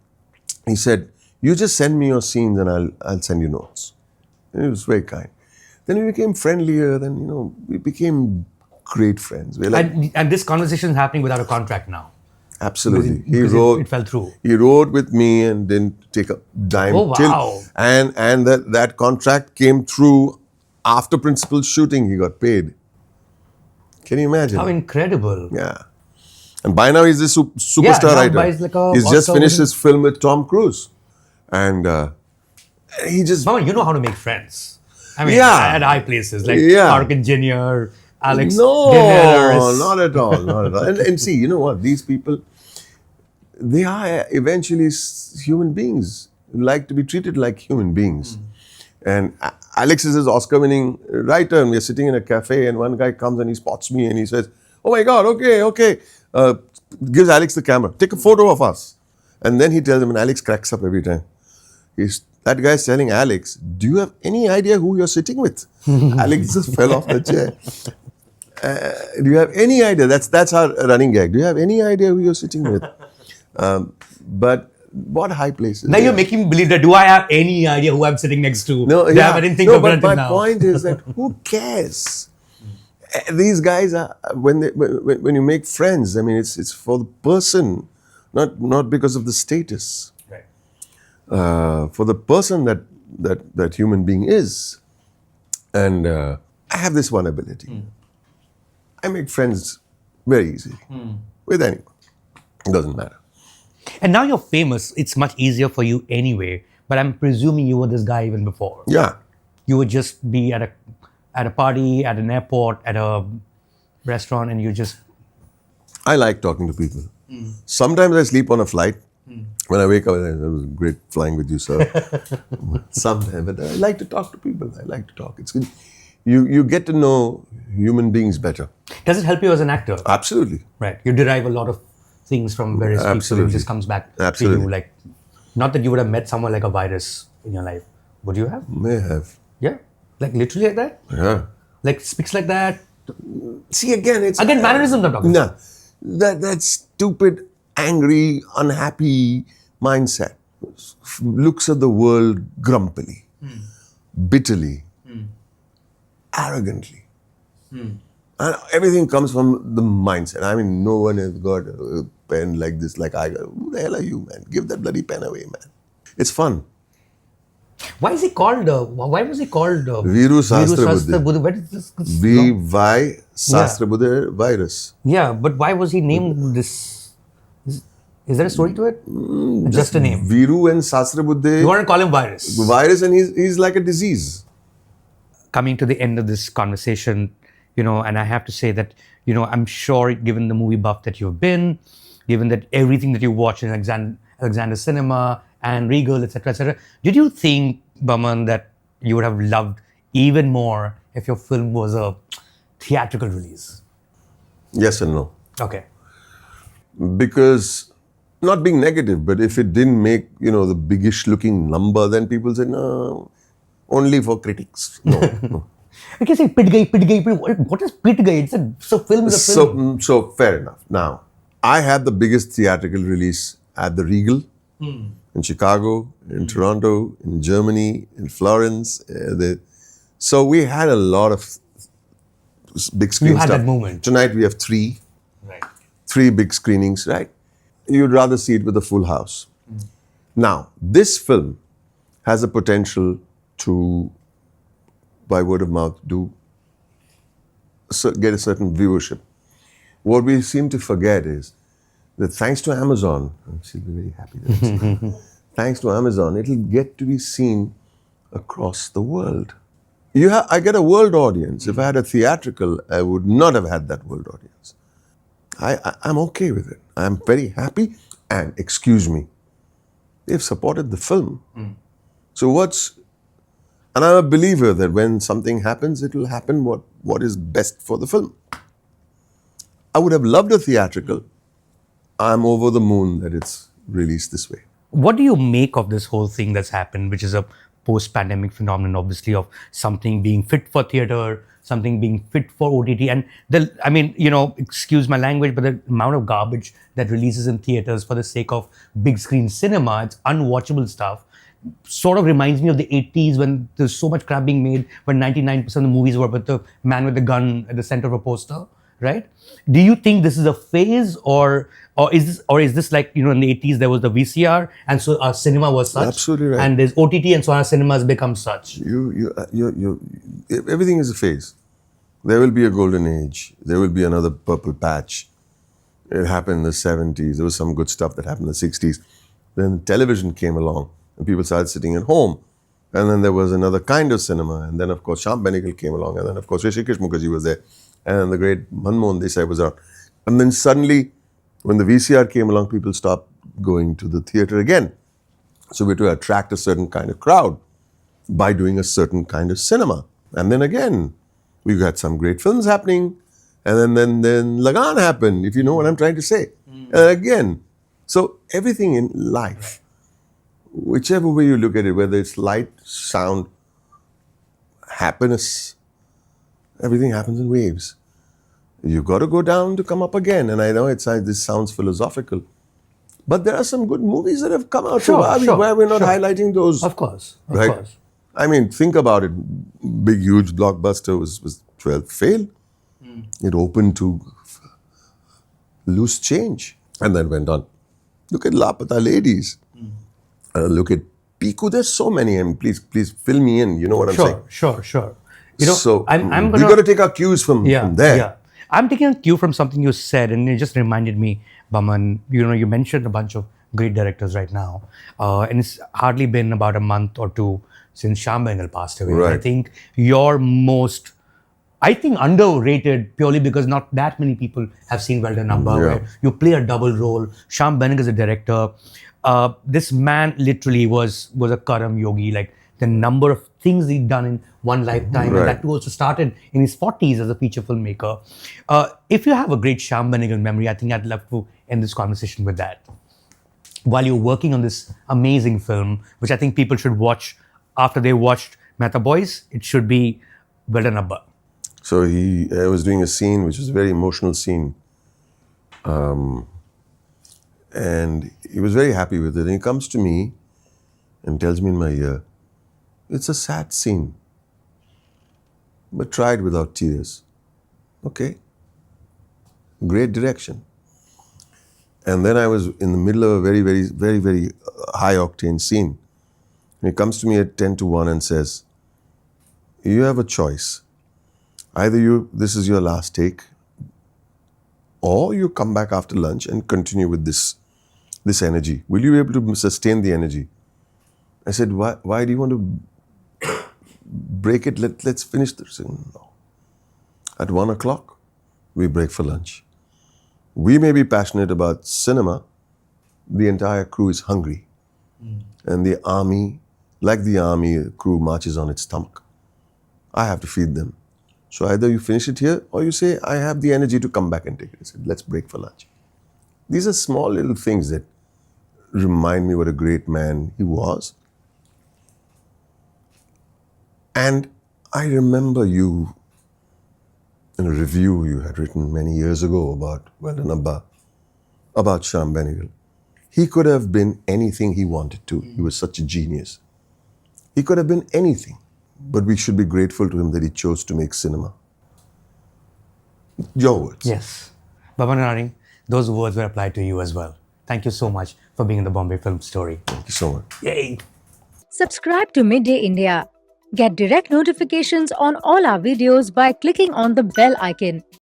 He said, you just send me your scenes and I'll send you notes. And he was very kind. Then we became friendlier, then, we became great friends. And this conversation is happening without a contract now. Absolutely. It fell through. He wrote with me and didn't take a dime. Oh, wow. And that contract came through after principal shooting. He got paid. Can you imagine? How incredible. Yeah. And by now he's a superstar writer. He's just finished his film with Tom Cruise. And he just... Mama, you know how to make friends. I mean, at high places like Park Engineer, Alex Dinelaris. Not at all. And see, you know what? These people, they are eventually human beings, who like to be treated like human beings. And Alex is his Oscar-winning writer, and we're sitting in a cafe, and one guy comes and he spots me, and he says, "Oh my God, okay." Gives Alex the camera. Take a photo of us. And then he tells him, and Alex cracks up every time. That guy's telling Alex, do you have any idea who you're sitting with? Alex just fell off the chair. Do you have any idea? That's our running gag. Do you have any idea who you're sitting with? But what high places? Now you're making me believe that, do I have any idea who I'm sitting next to? No, I didn't think of it until my now. point is that who cares? These guys are when you make friends. I mean, it's for the person, not because of the status. Right. For the person that human being is, and I have this one ability. I make friends very easily with anyone. It doesn't matter. And now you're famous. It's much easier for you anyway. But I'm presuming you were this guy even before. Yeah. You would just be at a party, at an airport, at a restaurant, and you just... I like talking to people. Sometimes I sleep on a flight. When I wake up, it was great flying with you, sir. Sometimes, but I like to talk to people. I like to talk. It's good. You get to know human beings better. Does it help you as an actor? Absolutely. Right. You derive a lot of things from various people. It just comes back to you. Like, not that you would have met someone like a virus in your life. Would you have? May have. Yeah. Like literally like that? Yeah. Like speaks like that? See, again, it's... Again, mannerisms I'm talking about. No. That stupid, angry, unhappy mindset looks at the world grumpily, bitterly, arrogantly. And everything comes from the mindset. I mean, no one has got a pen like this, like I got. Who the hell are you, man? Give that bloody pen away, man. It's fun. Why is he called? Why was he called? Viru Sahastra Buddha. Where is this? V.Y. Sahastra Buddha virus. Yeah, but why was he named this? Is there a story to it? Just a name. Viru and Sahastra Buddha. You want to call him virus? Virus, and he's like a disease. Coming to the end of this conversation, and I have to say that, I'm sure, given the movie buff that you've been, given that everything that you watch in Alexandra Cinema and Regal, etc., did you think, Boman, that you would have loved even more if your film was a theatrical release? Yes and no. Okay. Because, not being negative, but if it didn't make, the biggish looking number, then people say, no, only for critics. No. I can say pit guy. What is pit guy? Film is a film. So fair enough. Now, I had the biggest theatrical release at the Regal in Chicago, in Toronto, in Germany, in Florence. So we had a lot of big screen You had stuff. that moment. Tonight we have three Right. big screenings, right? You'd rather see it with a full house. Now, this film has a potential to, by word of mouth, get a certain viewership. What we seem to forget is that thanks to Amazon, she'll be very happy that it's thanks to Amazon, it'll get to be seen across the world. I get a world audience. If I had a theatrical, I would not have had that world audience. I'm okay with it. I'm very happy. And excuse me, they've supported the film. So and I'm a believer that when something happens, it will happen what is best for the film. I would have loved a theatrical. I'm over the moon that it's released this way. What do you make of this whole thing that's happened, which is a post-pandemic phenomenon, obviously, of something being fit for theater, something being fit for OTT, and excuse my language, but the amount of garbage that releases in theaters for the sake of big screen cinema, it's unwatchable stuff. Sort of reminds me of the 80s when there's so much crap being made, when 99% of the movies were with the man with the gun at the center of a poster, right? Do you think this is a phase, or is this like, in the 80s there was the VCR and so our cinema was such, Absolutely right. and there's OTT and so our cinema has become such? Everything is a phase. There will be a golden age. There will be another purple patch. It happened in the 70s. There was some good stuff that happened in the 60s. Then television came along and people started sitting at home. And then there was another kind of cinema. And then, of course, Shyam Benegal came along. And then, of course, Rishi Mukherjee was there. And the great Manmohan Desai was out. And then suddenly, when the VCR came along, people stopped going to the theater again. So we had to attract a certain kind of crowd by doing a certain kind of cinema. And then again, we got some great films happening. And then Lagan happened, if you know what I'm trying to say. And again, so everything in life, whichever way you look at it, whether it's light, sound, happiness, everything happens in waves. You've got to go down to come up again. And I know this sounds philosophical, but there are some good movies that have come out. Sure, why we're not highlighting those? Of course. I mean, think about it. Big, huge blockbuster was 12th fail. It opened to loose change and then went on. Look at Lapata Ladies. Look at Piku. There's so many. I mean, please fill me in. You know what I'm saying? Sure. So we got to take our cues from there. Yeah. I'm taking a cue from something you said, and it just reminded me, Boman, you mentioned a bunch of great directors right now. And it's hardly been about a month or two since Shyam Benegal passed away. Right. I think you're most, underrated purely because not that many people have seen Well Done Abba, where you play a double role. Shyam Benegal is a director. This man literally was a Karam yogi, like the number of things he'd done in one lifetime. Right. And that also started in his 40s as a feature filmmaker. If you have a great Shyam Benegal memory, I think I'd love to end this conversation with that. While you're working on this amazing film, which I think people should watch after they watched Mehta Boys, it should be Well Done Abba. So I was doing a scene, which was a very emotional scene. And he was very happy with it. And he comes to me and tells me in my ear, it's a sad scene, but try it without tears. Okay. Great direction. And then I was in the middle of a very, very, very, very high octane scene. And he comes to me at 10 to 1 and says, you have a choice. Either this is your last take, or you come back after lunch and continue with this energy. Will you be able to sustain the energy? I said, why do you want to break it? Let's finish this. No. At 1 o'clock, we break for lunch. We may be passionate about cinema. The entire crew is hungry. And the army, like the army, crew marches on its stomach. I have to feed them. So either you finish it here, or you say, I have the energy to come back and take it. I said, let's break for lunch. These are small little things that remind me what a great man he was. And I remember you, in a review you had written many years ago about Well Done Abba, about Shyam Benegal. He could have been anything he wanted to. He was such a genius. He could have been anything. But we should be grateful to him that he chose to make cinema. Your words. Yes. Boman Irani, those words were applied to you as well. Thank you so much for being in the Bombay Film Story. Thank you so much. Yay! Subscribe to Midday India. Get direct notifications on all our videos by clicking on the bell icon.